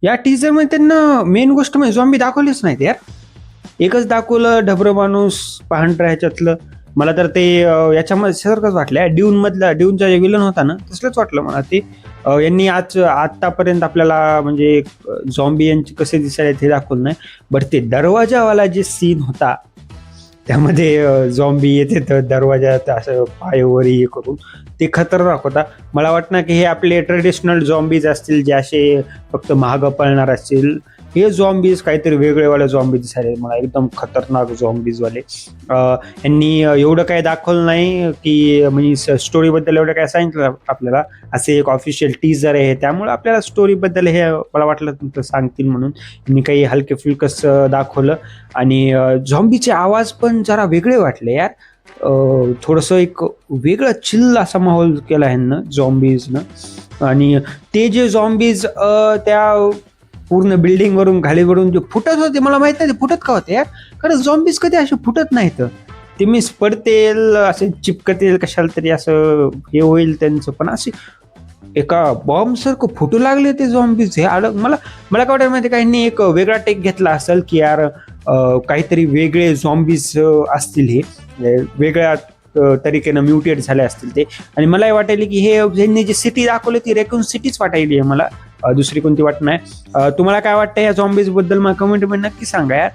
या टीजर मध्ये त्यांना मेन गोष्ट म्हणजे झॉम्बी दाखवलीच नाहीत यार. एकच दाखवलं ढबरं माणूस पांढऱ्या ह्याच्यातलं. मला तर ते याच्यामध्ये सारखंच वाटलं, ड्यून मधला ड्यूनचा जे विलन होता ना तसलंच वाटलं मला ते. यांनी आतापर्यंत आपल्याला म्हणजे झॉम्बी यांचे कसे दिसायला ते दाखवलं नाही. बट ते दरवाजावाला जे सीन होता त्यामध्ये झॉम्बी येते तर दरवाजात असं पायवर हे करून, ते खतरनाक होता. मला वाटतं की हे आपले ट्रेडिशनल झॉम्बीज असतील जे असे फक्त महाग पळणार असतील. हे झॉम्बीज काहीतरी वेगळेवाले झॉम्बीज दिसायले मला, एकदम खतरनाक झॉम्बीज वाले. यांनी एवढं काही दाखवलं नाही की म्हणजे स्टोरीबद्दल एवढं काय सांगितलं आपल्याला. असे एक ऑफिशियल टीजर आहे त्यामुळे आपल्याला स्टोरीबद्दल हे मला वाटलं तुमचं सांगतील म्हणून. यांनी काही हलके फुलकस दाखवलं. आणि झॉम्बीचे आवाज पण जरा वेगळे वाटले यार. थोडंसं एक वेगळं चिल्ल असा माहोल केला ह्यांना झॉम्बीजनं. आणि ते जे झॉम्बीज त्या पूर्ण बिल्डिंग वरून खालीवरून जे फुटत होते, मला माहित नाही ते फुटत का होते यार. कारण झॉम्बीज कधी असे फुटत नाहीत. ते मिस पडतील असे चिपकतील कशाला तरी, असं हे होईल त्यांचं. पण असे एका बॉम्ब सारखं फुटू लागले ते झॉम्बीज. हे आलं मला. मला काय वाटतं माहिती, काहींनी एक वेगळा टेक घेतला असेल की यार काहीतरी वेगळे झॉम्बीज असतील, हे वेगळ्या तरीकेनं म्युटेट झाले असतील ते. आणि मलाही वाटेल की हे ज्यांनी जी सिटी दाखवली ती रेकून सिटीच वाटायली आहे मला, दुसरी कोणती वाटत नाही. तुम्हाला काय वाटतं या झॉम्बीज बद्दल मला कमेंट मध्ये नक्की सांगा यार.